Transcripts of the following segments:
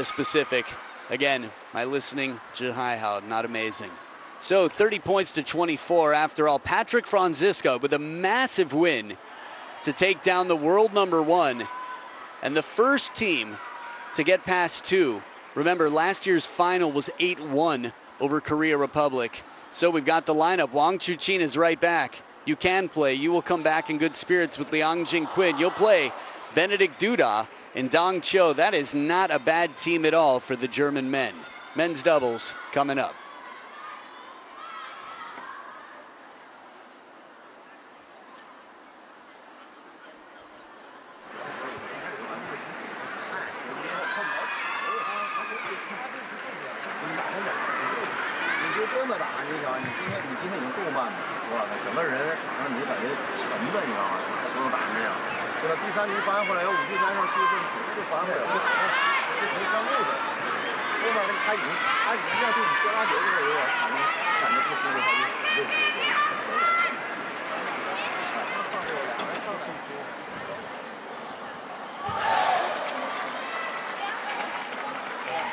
a specific. Again, my listening, Jihaihao, not amazing. So 30 points to 24 after all. Patrick Franziska with a massive win to take down the world #1 and the first team to get past 2. Remember, last year's final was 8-1 over Korea Republic. So we've got the lineup. Wang Chuqin is right back. You can play. You will come back in good spirits with Liang Jingquin. You'll play Benedict Duda and Dong Cho. That is not a bad team at all for the German men. Men's doubles coming up.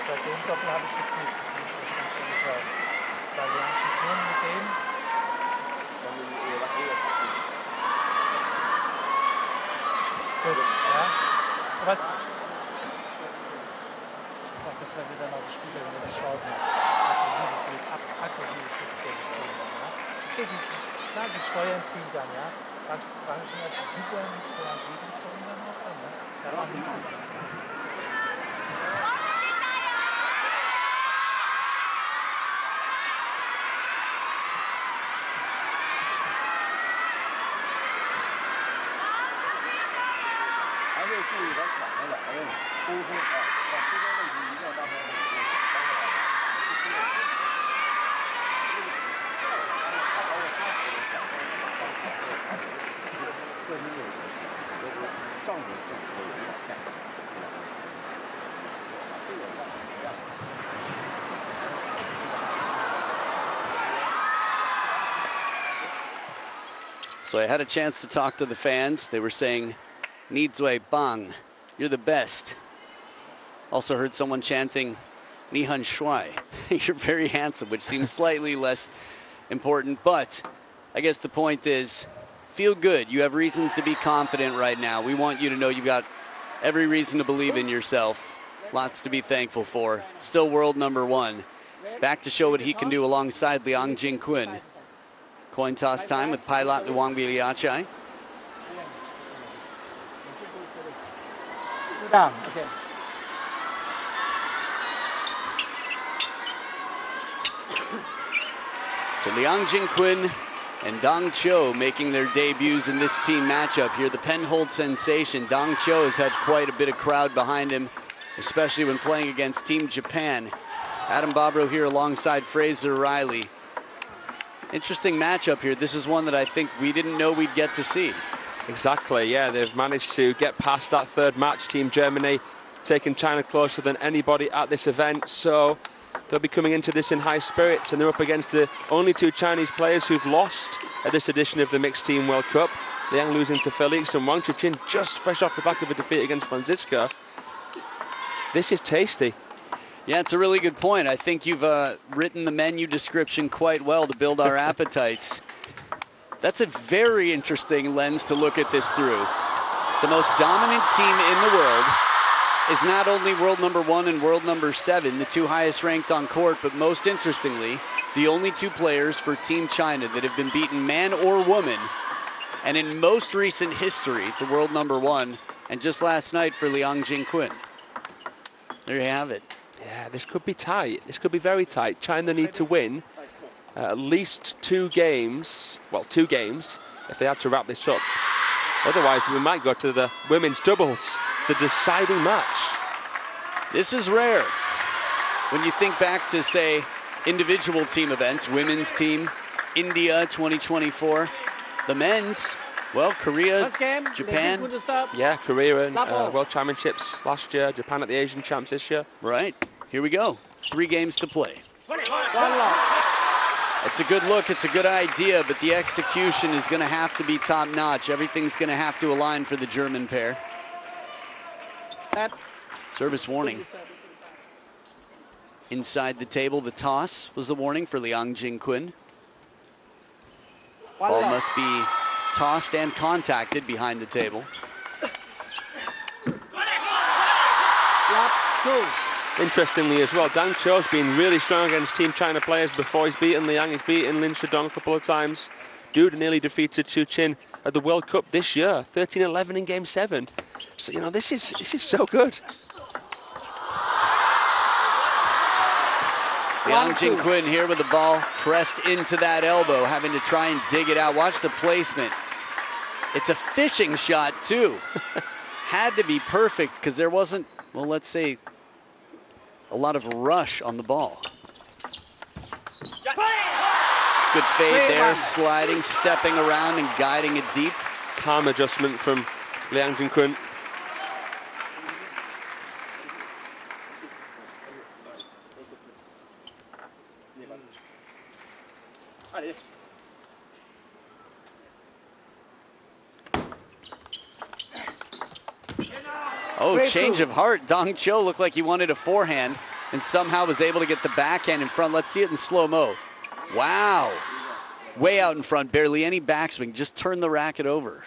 Bei dem Doppel habe ich jetzt nichts, muss ich ganz ehrlich sagen. Bei Liang Jingquin mit dem. Gut, ja. Was? Einfach das, was ihr dann auch gespielt habt, wenn die Chancen aggressive Schrittstellen spielen. Ja. Klar, die steuern viel dann, ja. Manche hat super entgegengezogen dann auch dann, ne? Ja, auch nicht einfach. So I had a chance to talk to the fans. They were saying, Ni Zui Bang, you're the best. Also heard someone chanting, Ni Han Shuai, you're very handsome, which seems slightly less important. But I guess the point is, feel good. You have reasons to be confident right now. We want you to know you've got every reason to believe in yourself. Lots to be thankful for. Still world #1. Back to show what he can do alongside Liang Jingquin. Coin toss time with Pilot Wang Biliachai. Okay. So Liang Jingquin and Dong Cho making their debuts in this team matchup here. The Penhold sensation. Dong Cho has had quite a bit of crowd behind him, especially when playing against Team Japan. Adam Bobrow here alongside Fraser Riley. Interesting matchup here. This is one that I think we didn't know we'd get to see. Exactly, yeah, they've managed to get past that third match. Team Germany taking China closer than anybody at this event, so they'll be coming into this in high spirits, and they're up against the only 2 Chinese players who've lost at this edition of the Mixed Team World Cup. Liang losing to Felix, and Wang Chuqin just fresh off the back of a defeat against Franziska. This is tasty. Yeah, it's a really good point. I think you've written the menu description quite well to build our appetites. That's a very interesting lens to look at this through. The most dominant team in the world is not only world #1 and world #7, the 2 highest ranked on court, but most interestingly, the only 2 players for Team China that have been beaten man or woman. And in most recent history, the world #1, and just last night for Liang Jingquin. There you have it. Yeah, this could be tight. This could be very tight. China need to win at least 2 games. Well, 2 games if they had to wrap this up. Otherwise, we might go to the women's doubles, the deciding match. This is rare. When you think back to, say, individual team events, women's team, India 2024, the men's, well, Korea, Japan. Yeah, Korea and World Championships last year, Japan at the Asian Champs this year. Right, here we go. 3 games to play. It's a good look, it's a good idea, but the execution is going to have to be top-notch. Everything's going to have to align for the German pair. Service warning. Inside the table, the toss was the warning for Liang Jingquin. Ball must be tossed and contacted behind the table. Interestingly as well, Dang Cho's been really strong against Team China players before. He's beaten Liang, he's beaten Lin Shidong a couple of times. Dude nearly defeated Chu Chin at the World Cup this year, 13-11 in Game 7. So, you know, this is so good. Liang Jingquin here with the ball pressed into that elbow, having to try and dig it out. Watch the placement. It's a fishing shot, too. Had to be perfect because there wasn't, well, let's say, a lot of rush on the ball. Good fade there, sliding, stepping around and guiding it deep. Calm adjustment from Liang Jingquin. Oh, change of heart. Dong Cho looked like he wanted a forehand and somehow was able to get the backhand in front. Let's see it in slow-mo. Wow. Way out in front, barely any backswing. Just turn the racket over.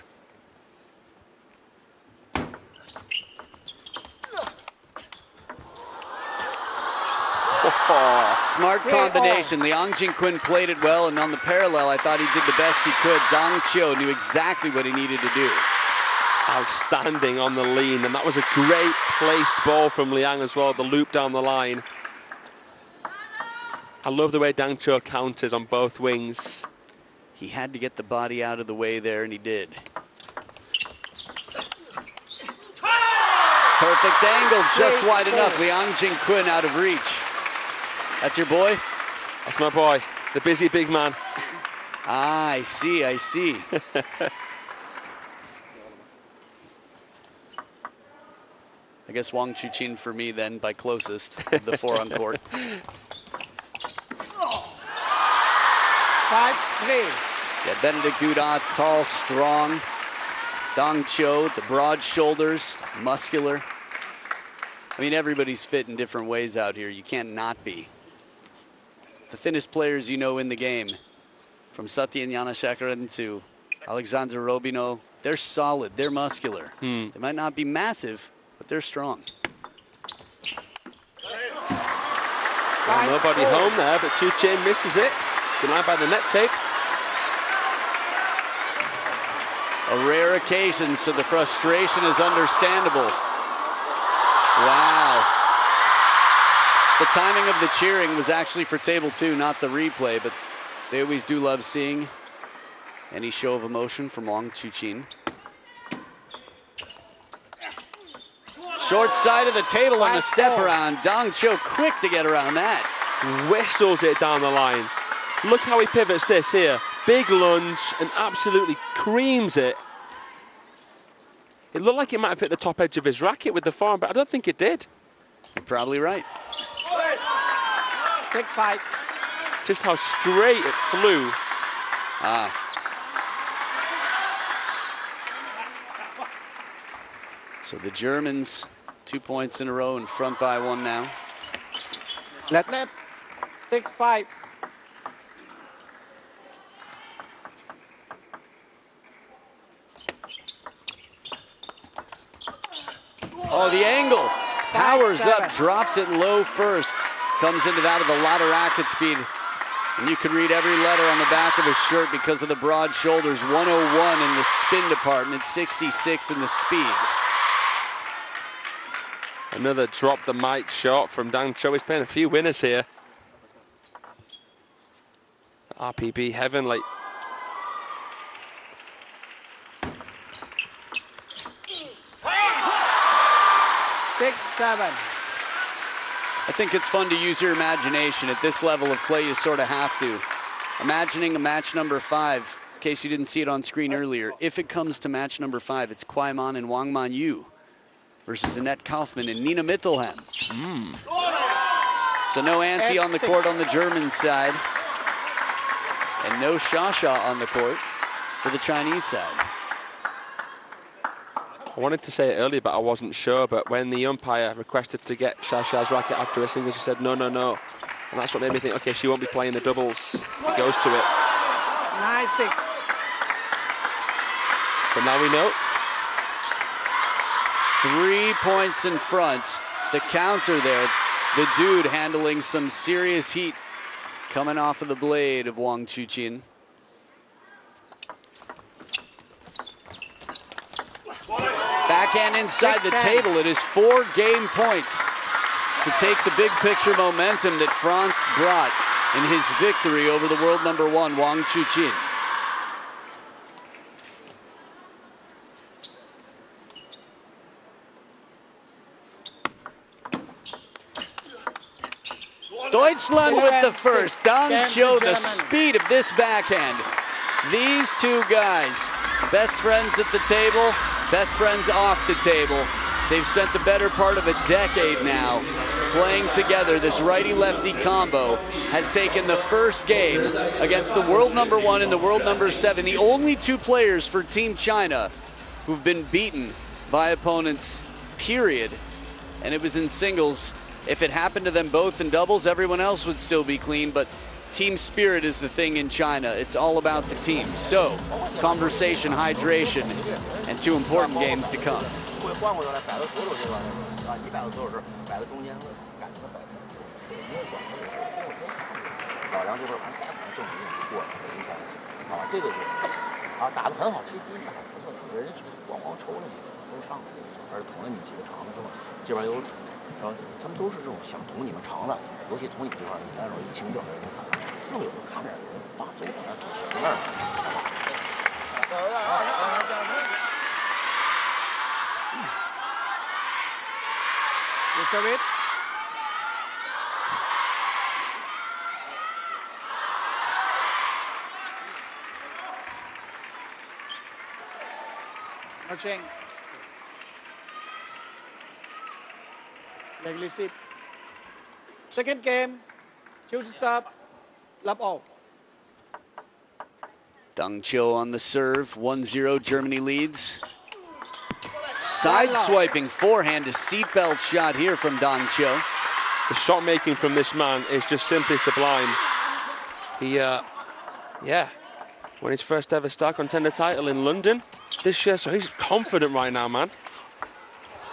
Smart combination. Liang Jingquin played it well, and on the parallel, I thought he did the best he could. Dong Cho knew exactly what he needed to do. Outstanding on the lean, and that was a great placed ball from Liang as well, the loop down the line. I love the way Dang Cho counters on both wings. He had to get the body out of the way there, and he did. Perfect angle, just wide enough. Liang Jingquin out of reach. That's your boy? That's my boy, the busy big man. Ah, I see, I see. I guess Wang Chuqin for me then, by closest of the four on court. 5-3. Yeah, Benedict Duda, tall, strong. Dong Cho, the broad shoulders, muscular. I mean, everybody's fit in different ways out here. You can't not be. The thinnest players you know in the game, from Satyen Yanashekaran to Alexander Robino, they're solid, they're muscular. They might not be massive, but they're strong. Well, nobody home there, but Chu Chin misses it. Denied by the net tape. A rare occasion, so the frustration is understandable. Wow. The timing of the cheering was actually for table 2, not the replay, but they always do love seeing any show of emotion from Wang Chuqin. Short side of the table on the step around. Dong Cho quick to get around that. Whistles it down the line. Look how he pivots this here. Big lunge and absolutely creams it. It looked like it might have hit the top edge of his racket with the forehand, but I don't think it did. You're probably right. 6-5. Just how straight it flew. Ah. So the Germans, 2 points in a row and front by 1 now. Let 6-5. Oh, the angle. Powers up, drops it low first. Comes into that at the lot of racket speed. And you can read every letter on the back of his shirt because of the broad shoulders. 101 in the spin department, 66 in the speed. Another drop the mic shot from Dang Cho. He's playing a few winners here. RPB heavenly. I think it's fun to use your imagination. At this level of play, you sort of have to. Imagining a match number 5, in case you didn't see it on screen earlier, if it comes to match number 5, it's Kwai Man and Wang Man Yu versus Annette Kaufman and Nina Mittelheim. So no ante on the court on the German side, and no Shasha on the court for the Chinese side. wanted to say it earlier, but I wasn't sure. But when the umpire requested to get Xia racket after a single, she said, no, no, no. And that's what made me think, okay, she won't be playing the doubles if it goes to it. Nice. But now we know. 3 points in front. The counter there. The dude handling some serious heat coming off of the blade of Wang Chuqin. Backhand inside the table. It is 4 game points to take the big picture momentum that France brought in his victory over the world number 1, Wang Chuqin. Deutschland with the first. Dang Cho, the speed of this backhand. These two guys, best friends at the table, best friends off the table. They've spent the better part of a decade now playing together. This righty-lefty combo has taken the first game against the world number 1 and the world number 7. The only 2 players for Team China who've been beaten by opponents, period. And it was in singles. If it happened to them both in doubles, everyone else would still be clean, but team spirit is the thing in China. It's all about the team. So, conversation, hydration, and 2 important games to come. You serve it. Marching. Leg receive. Second game. Shoot stop. Love all. Dang Cho on the serve. 1-0, Germany leads. Side swiping forehand, a seatbelt shot here from Dang Cho. The shot making from this man is just simply sublime. He, yeah, won his first ever Star Contender title in London this year, so he's confident right now, man.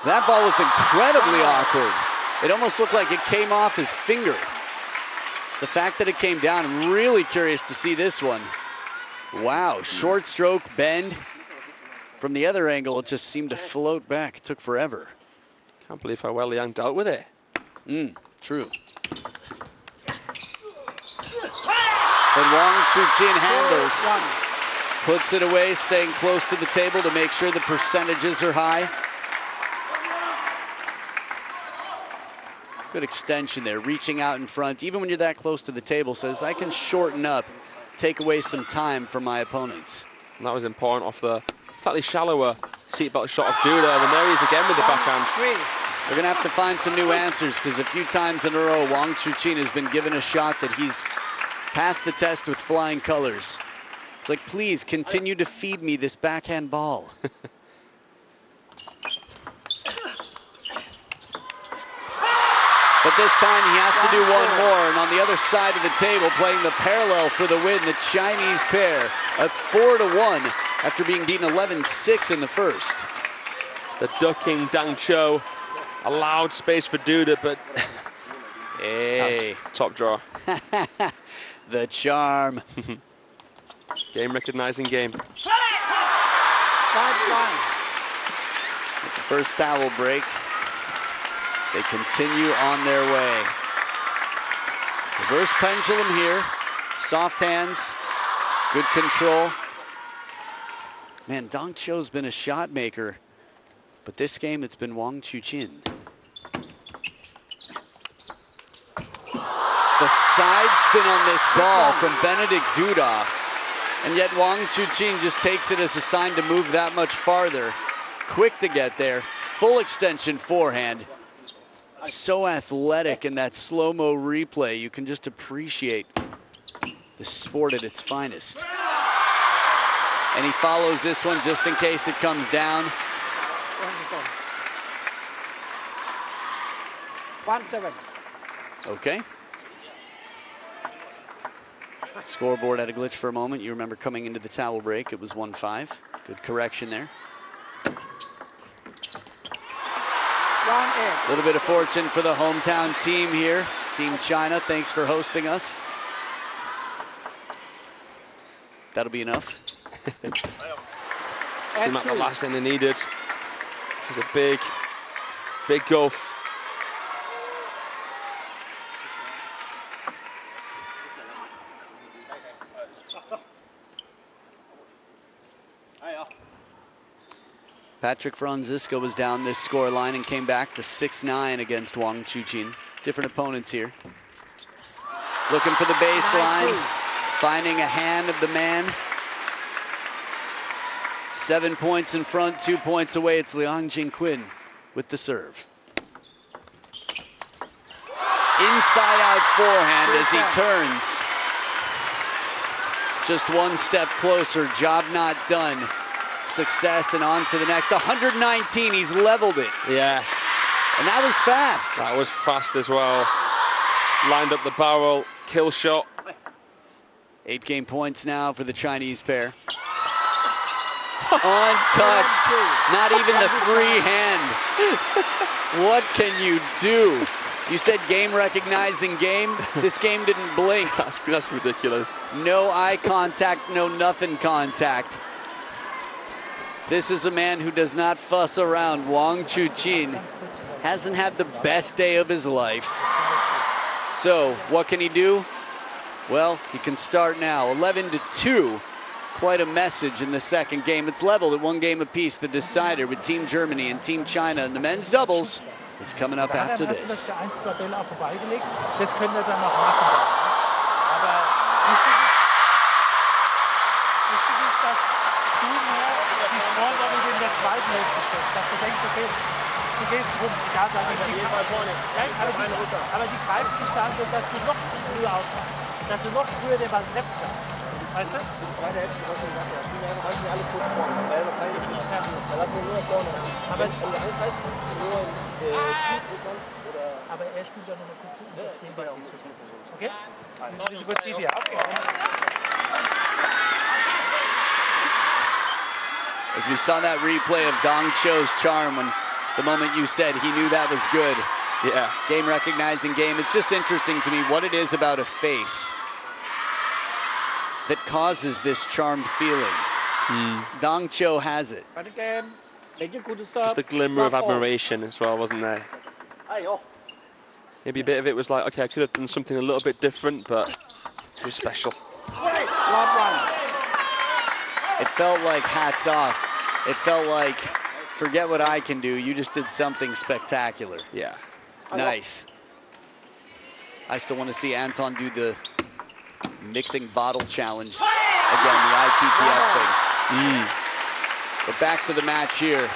That ball was incredibly awkward. It almost looked like it came off his finger. The fact that it came down, I'm really curious to see this one. Wow, short stroke, bend. From the other angle, it just seemed to float back. It took forever. Can't believe how well Liang dealt with it. True. But Wang Chuqin handles, puts it away, staying close to the table to make sure the percentages are high. Good extension there, reaching out in front. Even when you're that close to the table, says, I can shorten up, take away some time from my opponents. And that was important off the slightly shallower seatbelt shot of Duda, and there he is again with the backhand. They're gonna have to find some new answers, because a few times in a row, Wang Chuqin has been given a shot that he's passed the test with flying colors. It's like, please continue to feed me this backhand ball. But this time he has to do one more, and on the other side of the table, playing the parallel for the win, the Chinese pair at 4-1 after being beaten 11-6 in the first. The ducking Dang Cho allowed space for Duda, but hey, that's top draw. The charm. Game recognizing game. 5-1. With the first towel break, they continue on their way. Reverse pendulum here. Soft hands, good control. Man, Dang Cho's been a shot maker, but this game it's been Wang Chuqin. The side spin on this ball from Benedict Duda, and yet Wang Chuqin just takes it as a sign to move that much farther. Quick to get there, full extension forehand. So athletic in that slow-mo replay. You can just appreciate the sport at its finest. And he follows this one just in case it comes down. 1-7. Okay. Scoreboard had a glitch for a moment. You remember coming into the towel break, it was 1-5. Good correction there. 1-8. A little bit of fortune for the hometown team here. Team China, thanks for hosting us. That'll be enough. Seemed like the last thing they needed. This is a big, big gulf. Patrick Francisco was down this score line and came back to 6-9 against Wang Chuqin. Different opponents here. Looking for the baseline, finding a hand of the man. 7 points in front, 2 points away. It's Liang Jingquin with the serve. Inside out forehand as he turns. Just one step closer, job not done. Success and on to the next. 119, he's leveled it. Yes. And that was fast. That was fast as well. Lined up the barrel, kill shot. 8 game points now for the Chinese pair. Untouched, not even the free hand. What can you do? You said game recognizing game. This game didn't blink. That's ridiculous. No eye contact, no nothing contact. This is a man who does not fuss around. Wang Chuqin hasn't had the best day of his life. So what can he do? Well, he can start now. 11-2. Quite a message in the second game. It's leveled at 1 game apiece. The decider with Team Germany and Team China in the men's doubles is coming up after this. Ein, zwei Bälle auch vorbeigelegt. Das können wir dann noch machen. Aber wichtig ist, dass du mehr die Sportlerin in der zweiten Hälfte stellst. Dass du denkst, okay, du gehst rum, egal, aber die greifen die Stand und dass du noch früher aufmachst. Dass du noch früher den Ball treffen kannst. Weißt du? Die zweite Hälfte, was wir gesagt haben, spielen wir einfach alle kurz vorne. Da werden wir keine Gegner. Da lassen wir nur vorne. Aber wenn du angreifst, nur tief bekommen oder. Aber er spielt ja nur kurz auf den Ball auch. Okay? This is a good CD. Okay. As we saw that replay of Dong Cho's charm when the moment you said he knew that was good. Yeah. Game recognizing game. It's just interesting to me what it is about a face that causes this charmed feeling. Dong Cho has it. Just a glimmer of admiration as well, wasn't there? Maybe a bit of it was like, okay, I could have done something a little bit different, but it was special. It felt like hats off. It felt like, forget what I can do, you just did something spectacular. Yeah. Nice. I still want to see Anton do the mixing bottle challenge again, the ITTF thing. But back to the match here.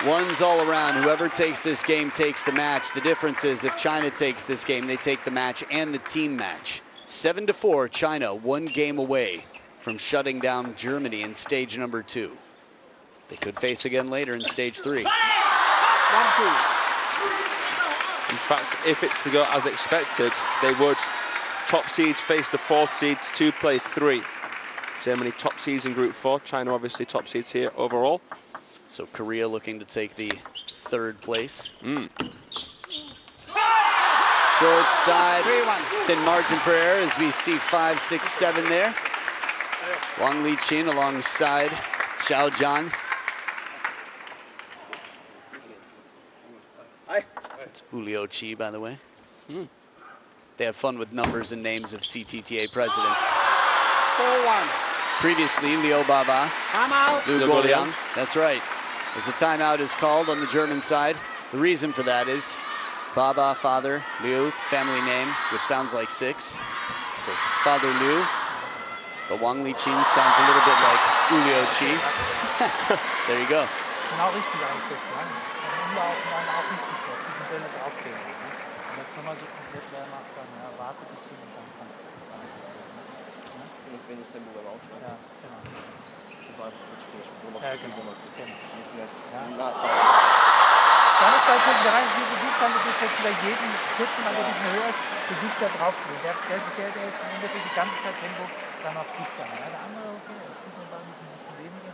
One's all around. Whoever takes this game takes the match. The difference is if China takes this game, they take the match and the team match. 7-4, China 1 game away from shutting down Germany in stage number 2. They could face again later in stage 3. 1-2. In fact, if it's to go as expected, they would. Top seeds face the 4th seeds to play 3. Germany top seeds in Group 4. China obviously top seeds here overall. So Korea looking to take the 3rd place. Short side, thin margin for error as we see 5, 6, 7 there. Wang Liqin alongside Xiao Zhan. That's Ulio Chi, by the way. They have fun with numbers and names of CTTA presidents. 4-1. Previously, Liu Baba, Timeout. Liu Guoliang. That's right. As the timeout is called on the German side, the reason for that is Baba, father, Liu, family name, which sounds like 6. So Father Liu. But Wang Liqin sounds a little bit like Ulio Chi. There you go. Genau richtig eigentlich das, ja. Umlaufen dann auch richtig so, auf diesen Bälle draufgehen. Und jetzt nochmal so komplett leer macht, dann ja, warte ein bisschen und dann kannst du bezahlen. Wenig Tempo beim Aufschlag. Ja, genau. Ja, genau. Na, Dann ist halt der Reise, wie versucht haben, das jetzt über jeden Kürzen, der diesen höher ist, versucht er drauf zu gehen. Der jetzt im Endeffekt die ganze Zeit Tempo dann noch kriegt. Ja, der andere, okay, er spielt den Ball mit ein bisschen weniger.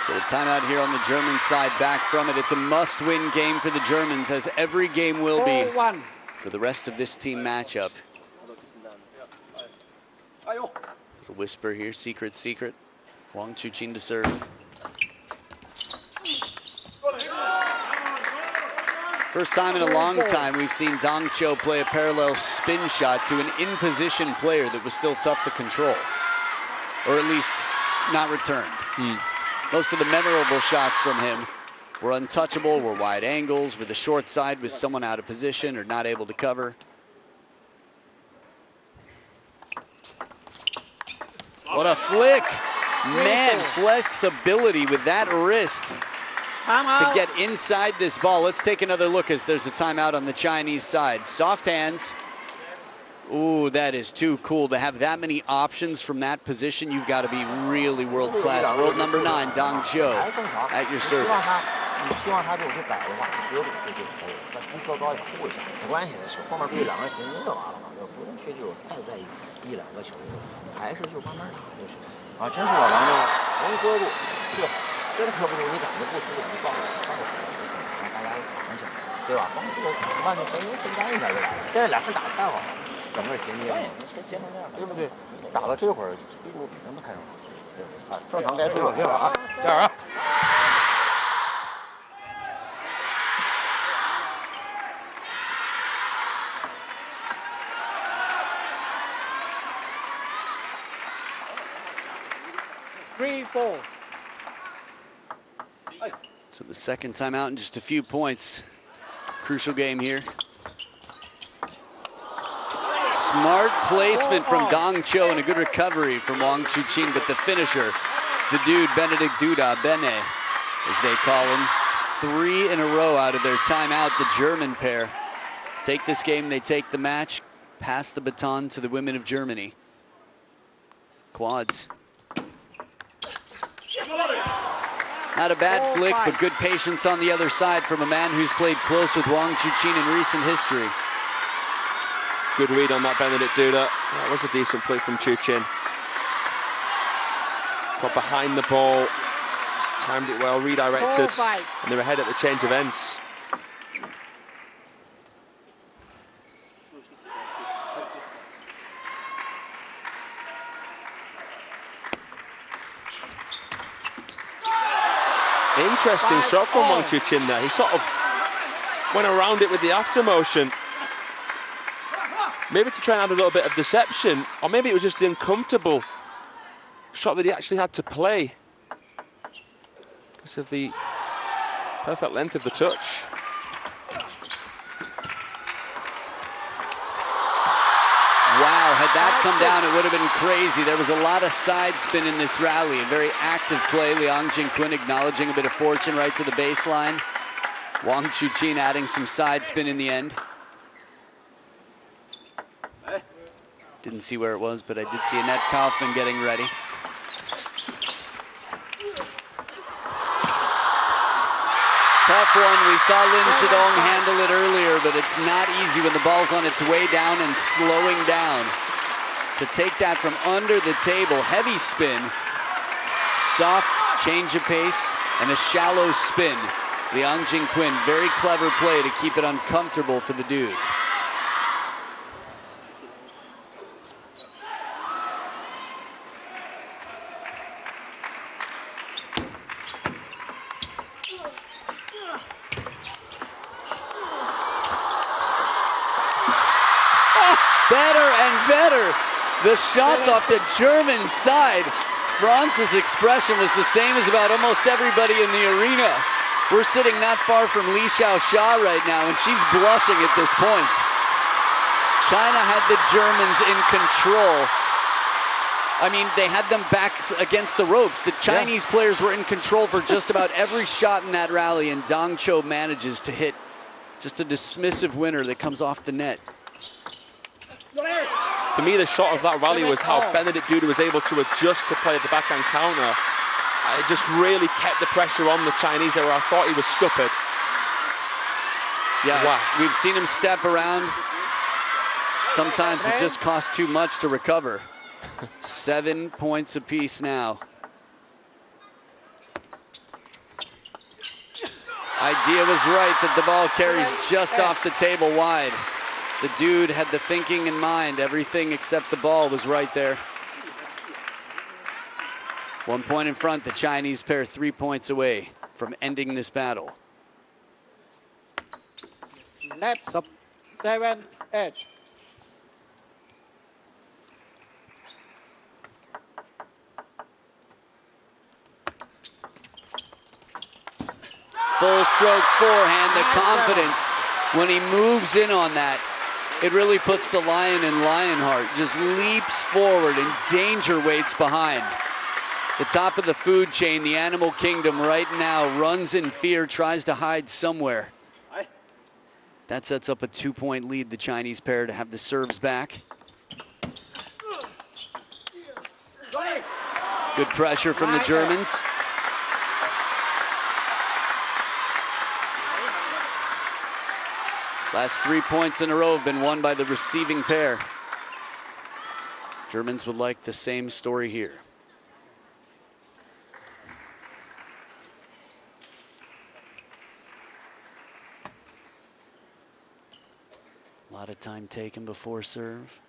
So a timeout here on the German side, back from it. It's a must-win game for the Germans, as every game will be for the rest of this team matchup. Little whisper here, secret, secret. Wang Chuqin to serve. First time in a long time we've seen Dong Cho play a parallel spin shot to an in-position player that was still tough to control, or at least not returned. Most of the memorable shots from him were untouchable, were wide angles, where the short side was someone out of position or not able to cover. What a flick. Man, flexibility with that wrist to get inside this ball. Let's take another look as there's a timeout on the Chinese side. Soft hands. Ooh, that is too cool to have that many options from that position. You've got to be really world-class. World number 9, Dong Cho, at your service. 你希望他这种去摆的话，就搁就可以了。但是高高也护一下，没关系的，是后面不就两个人衔接就完了嘛，就不用去就太在意一两个球，还是就慢慢打就是。啊，真是老王这个能搁住最好，真磕不住你感觉不舒服你放手，让大家给扛起来，对吧？光这个慢就分担一下就完了。现在俩人打得太好了，整个衔接嘛，对不对？打到这会儿力度比什么太少，对啊，正常该出手就好啊，加油啊！ 3-4. So the second timeout in just a few points. Crucial game here. Smart placement from Dong Cho and a good recovery from Wang Chuqin, but the finisher, the dude, Benedict Duda, Bene, as they call him. 3 in a row out of their timeout, the German pair. Take this game, they take the match, pass the baton to the women of Germany. Quads. Not a bad flick, but good patience on the other side from a man who's played close with Wang Chuqin in recent history. Good read on that Benedict Duda. That was a decent flick from Chuqin. Got behind the ball, timed it well, redirected, and they're ahead at the change of ends. Interesting shot from Wang Chuqin there. He sort of went around it with the after motion. Maybe to try and add a little bit of deception, or maybe it was just the uncomfortable shot that he actually had to play because of the perfect length of the touch. Wow, had that come down, it would have been crazy. There was a lot of side spin in this rally, a very active play. Liang Jingquin acknowledging a bit of fortune right to the baseline. Wang Chuqin adding some side spin in the end. Didn't see where it was, but I did see Annette Kaufman getting ready. Tough one. We saw Lin Shidong handle it earlier, but it's not easy when the ball's on its way down and slowing down. To take that from under the table, heavy spin, soft change of pace, and a shallow spin. Liang Jingquin, very clever play to keep it uncomfortable for the dude. Better and better. The shots off the German side. Franz's expression was the same as about almost everybody in the arena. We're sitting not far from Li Xiaoxia right now, and she's blushing at this point. China had the Germans in control. I mean, they had them back against the ropes. The Chinese players were in control for just about every shot in that rally, and Dong Cho manages to hit just a dismissive winner that comes off the net. For me, the shot of that rally was how Benedict Duda was able to adjust to play the backhand counter. It just really kept the pressure on the Chinese there where I thought he was scuppered. Yeah, wow. We've seen him step around. Sometimes it just costs too much to recover. 7 points apiece now. Idea was right, but the ball carries just off the table wide. The dude had the thinking in mind. Everything except the ball was right there. 1 point in front. The Chinese pair 3 points away from ending this battle. Net 7-8. Full stroke forehand, the confidence when he moves in on that. It really puts the lion in Lionheart, just leaps forward and danger waits behind. The top of the food chain, the animal kingdom right now runs in fear, tries to hide somewhere. That sets up a 2-point lead, the Chinese pair, to have the serves back. Good pressure from the Germans. Last 3 points in a row have been won by the receiving pair. Germans would like the same story here. A lot of time taken before serve.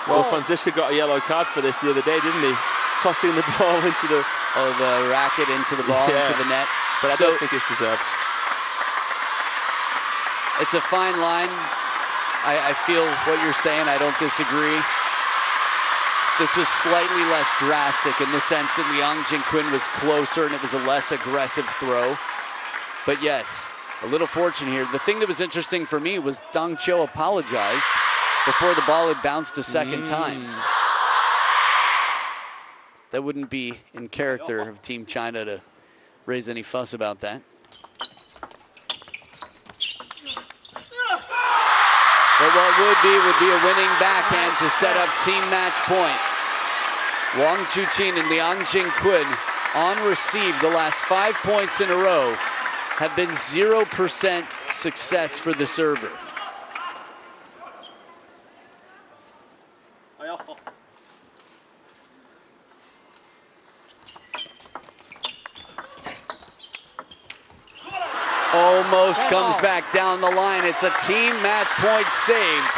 Well, Francisco got a yellow card for this the other day, didn't he? Tossing the ball into the... Oh, the racket into the ball, into the net. But I don't think it's deserved. It's a fine line. I feel what you're saying. I don't disagree. This was slightly less drastic in the sense that Liang Jingquin was closer and it was a less aggressive throw. But yes, a little fortune here. The thing that was interesting for me was Dong Cho apologized before the ball had bounced a second time. That wouldn't be in character of Team China to raise any fuss about that. But what would be a winning backhand to set up team match point. Wang Chuqin and Liang Jingquin on receive the last 5 points in a row have been 0% success for the server. Almost comes back down the line. It's a team match point saved.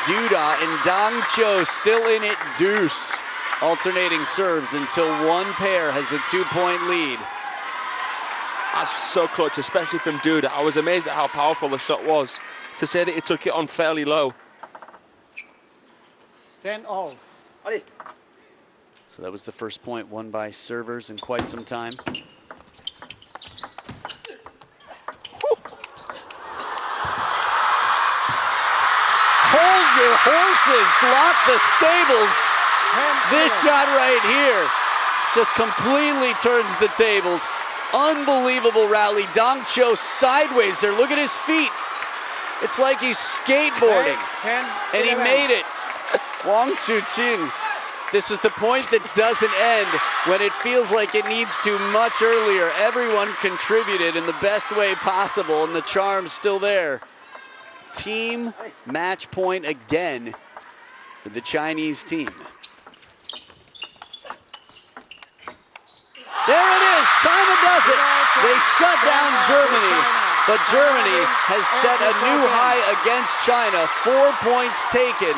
Duda and Dong Cho still in it, deuce. Alternating serves until one pair has a 2-point lead. That's so clutch, especially from Duda. I was amazed at how powerful the shot was. To say that he took it on fairly low. 10-all. So that was the first point won by servers in quite some time. Hold your horses, lock the stables. This shot right here just completely turns the tables. Unbelievable rally. Dong Cho sideways there. Look at his feet. It's like he's skateboarding. And he made it. Wang Chuqin. This is the point that doesn't end when it feels like it needs to much earlier. Everyone contributed in the best way possible, and the charm's still there. Team match point again for the Chinese team. There it is, China does it. They shut down Germany, but Germany has set a new high against China. 4 points taken,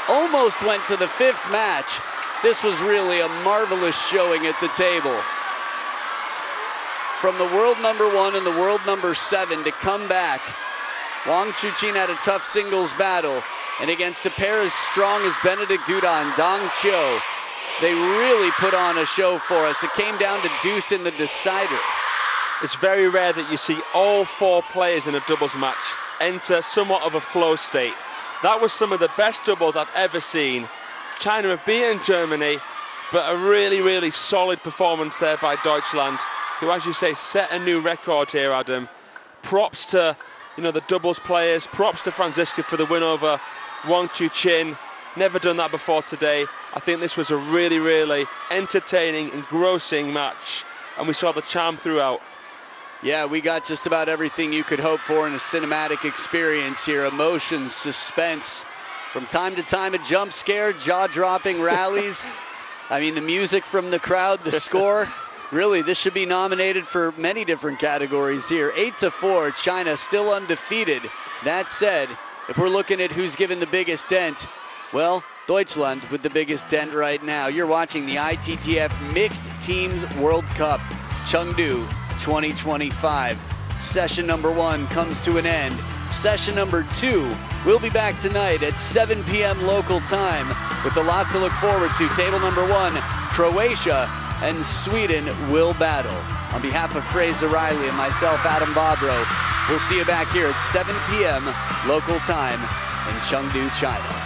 almost went to the 5th match. This was really a marvelous showing at the table. From the world #1 and the world #7 to come back. Wang Chuqin had a tough singles battle, and against a pair as strong as Benedict Duda and Dong Cho, they really put on a show for us. It came down to deuce in the decider. It's very rare that you see all 4 players in a doubles match enter somewhat of a flow state. That was some of the best doubles I've ever seen. China have beaten Germany, but a really, really solid performance there by Deutschland, who, as you say, set a new record here, Adam. Props to, the doubles players. Props to Franziska for the win over Wang Chuqin. Never done that before today. I think this was a really, really entertaining, engrossing match, and we saw the charm throughout. Yeah, we got just about everything you could hope for in a cinematic experience here. Emotions, suspense, from time to time a jump scare, jaw-dropping rallies. I mean, the music from the crowd, the score. Really, this should be nominated for many different categories here. 8-4, China still undefeated. That said, if we're looking at who's given the biggest dent, well, Deutschland with the biggest dent right now. You're watching the ITTF Mixed Teams World Cup, Chengdu 2025. Session number 1 comes to an end. Session number 2 will be back tonight at 7 p.m. local time with a lot to look forward to. Table number 1, Croatia and Sweden will battle. On behalf of Fraser Riley and myself, Adam Bobrow, we'll see you back here at 7 p.m. local time in Chengdu, China.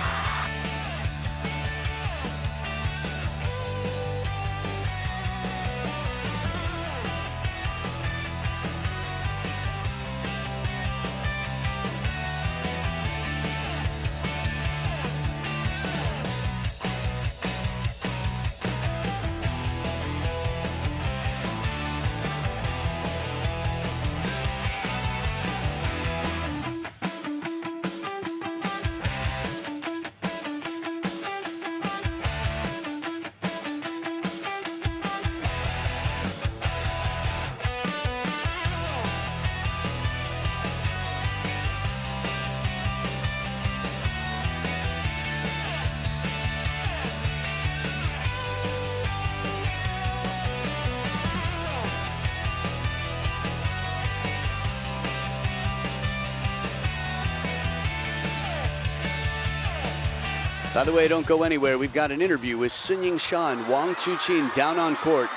By the way, don't go anywhere. We've got an interview with Sun Yingsha and Wang Chuqin down on court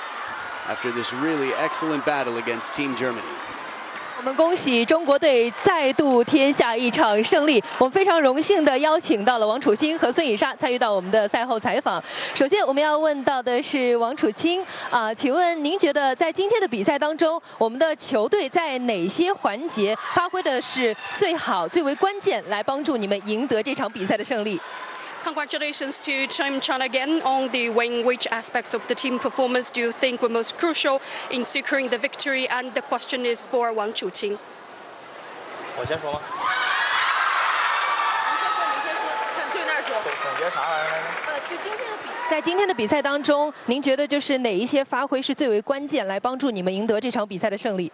after this really excellent battle against Team Germany. 我们恭喜中国队再度添下一场胜利。我们非常荣幸地邀请到了王楚钦和孙颖莎参与到我们的赛后采访。首先，我们要问到的是王楚钦请问您觉得在今天的比赛当中，我们的球队在哪些环节发挥的是最好、最为关键，来帮助你们赢得这场比赛的胜利？ Congratulations to Team China again on the win. Which aspects of the team performance do you think were most crucial in securing the victory? And the question is for Wang Chuqin. 我先说吗？您先说，看对那儿说。总结啥玩意儿来着？就在今天的比赛当中，您觉得就是哪一些发挥是最为关键，来帮助你们赢得这场比赛的胜利？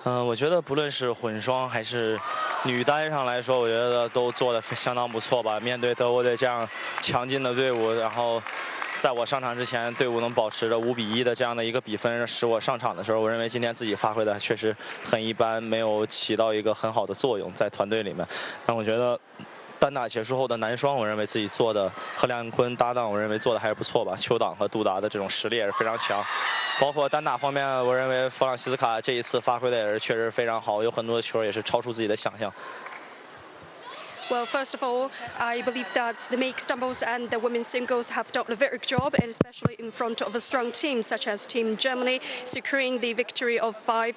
我觉得不论是混双还是女单上来说，我觉得都做得相当不错吧。面对德国队这样强劲的队伍，然后在我上场之前，队伍能保持着5比1的这样的一个比分，使我上场的时候，我认为今天自己发挥的确实很一般，没有起到一个很好的作用在团队里面。但我觉得。 单打结束后的男双，我认为自己做的和梁永坤搭档，我认为做的还是不错吧。邱党和杜达的这种实力也是非常强，包括单打方面，我认为弗朗西斯卡这一次发挥的也是确实非常好，有很多的球也是超出自己的想象。 Well, first of all, I believe that the mixed doubles and the women's singles have done a very good job, and especially in front of a strong team such as Team Germany, securing the victory of 5-0.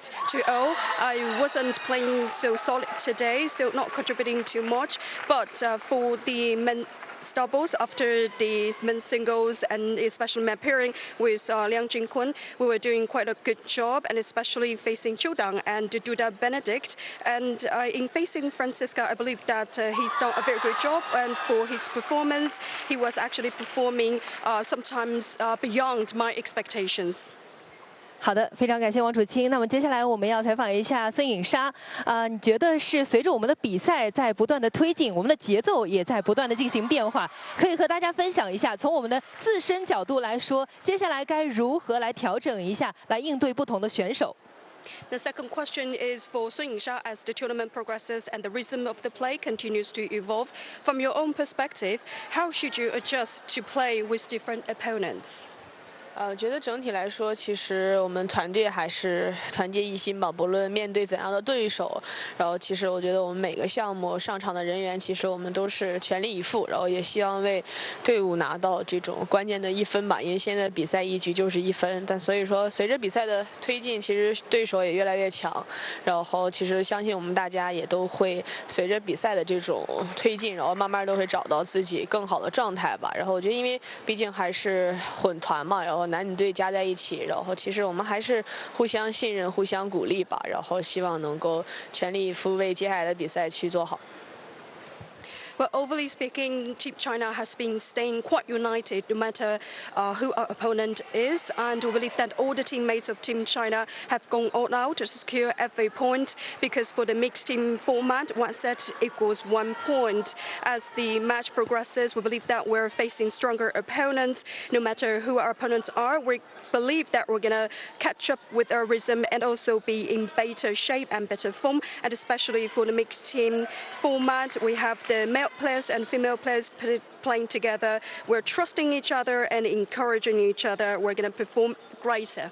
I wasn't playing so solid today, so not contributing too much, but for the men. Doubles after the men's singles and especially my pairing with Liang Jingkun, we were doing quite a good job, and especially facing Qiu Dang and Duda Benedict. And in facing Franziska, I believe that he's done a very good job, and for his performance, he was actually performing sometimes beyond my expectations. 好的，非常感谢王楚钦。那么接下来我们要采访一下孙颖莎。你觉得是随着我们的比赛在不断的推进，我们的节奏也在不断的进行变化，可以和大家分享一下，从我们的自身角度来说，接下来该如何来调整一下，来应对不同的选手。 The second question is for Sun Yingsha. As the tournament progresses and the rhythm of the play continues to evolve, from your own perspective, how should you adjust to play with different opponents? 觉得整体来说，其实我们团队还是团结一心吧。不论面对怎样的对手，然后其实我觉得我们每个项目上场的人员，其实我们都是全力以赴，然后也希望为队伍拿到这种关键的1分吧。因为现在比赛一局就是1分，但所以说随着比赛的推进，其实对手也越来越强。然后其实相信我们大家也都会随着比赛的这种推进，然后慢慢都会找到自己更好的状态吧。然后我觉得，因为毕竟还是混团嘛，然后男女队加在一起，然后其实我们还是互相信任、互相鼓励吧，然后希望能够全力以赴为接下来的比赛去做好。Well, overly speaking, Team China has been staying quite united no matter who our opponent is, and we believe that all the teammates of Team China have gone all out to secure every point, because for the mixed team format, 1 set equals 1 point. As the match progresses, we believe that we're facing stronger opponents. No matter who our opponents are, we believe that we're going to catch up with our rhythm and also be in better shape and better form. And especially for the mixed team format, we have the male players and female players playing together. We're trusting each other and encouraging each other. We're going to perform greater.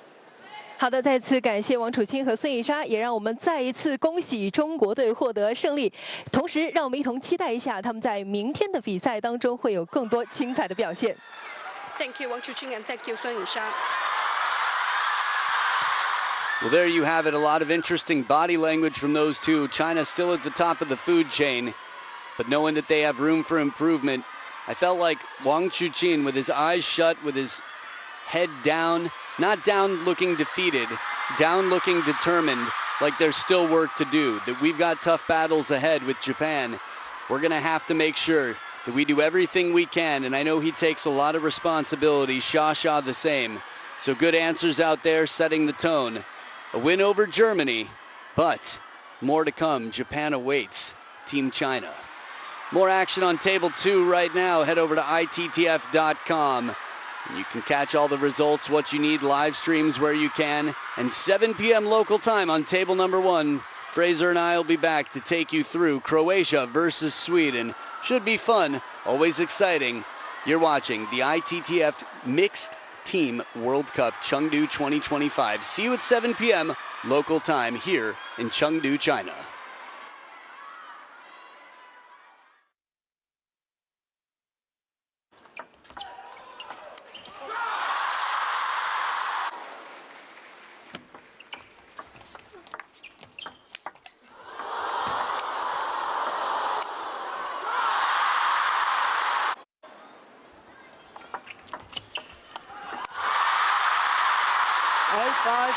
好的，再次感谢王楚钦和孙颖莎，也让我们再一次恭喜中国队获得胜利。同时，让我们一同期待一下他们在明天的比赛当中会有更多精彩的表现。Thank you, Wang Chuqing, and thank you, Sun Yisha. Well, there you have it. A lot of interesting body language from those two. China still at the top of the food chain, but knowing that they have room for improvement, I felt like Wang Chuqing, with his eyes shut, with his head down, not down looking defeated, down looking determined, like there's still work to do, that we've got tough battles ahead with Japan. We're going to have to make sure that we do everything we can, and I know he takes a lot of responsibility, Sha the same. So good answers out there, setting the tone. A win over Germany, but more to come. Japan awaits Team China. More action on table 2 right now. Head over to ITTF.com. You can catch all the results, what you need, live streams where you can. And 7 p.m. local time on table number 1. Fraser and I will be back to take you through Croatia versus Sweden. Should be fun, always exciting. You're watching the ITTF Mixed Team World Cup Chengdu 2025. See you at 7 p.m. local time here in Chengdu, China. Five.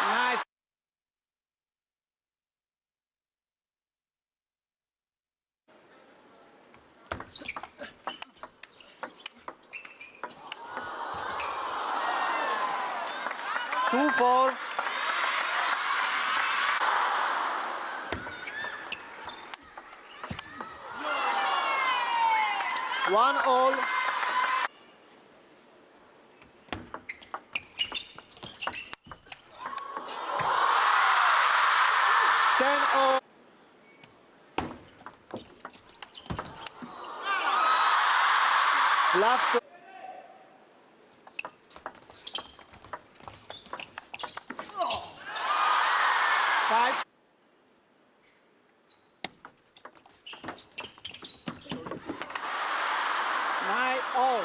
Nice. Two, four. One all. Ten all. Last. 5. 9 all.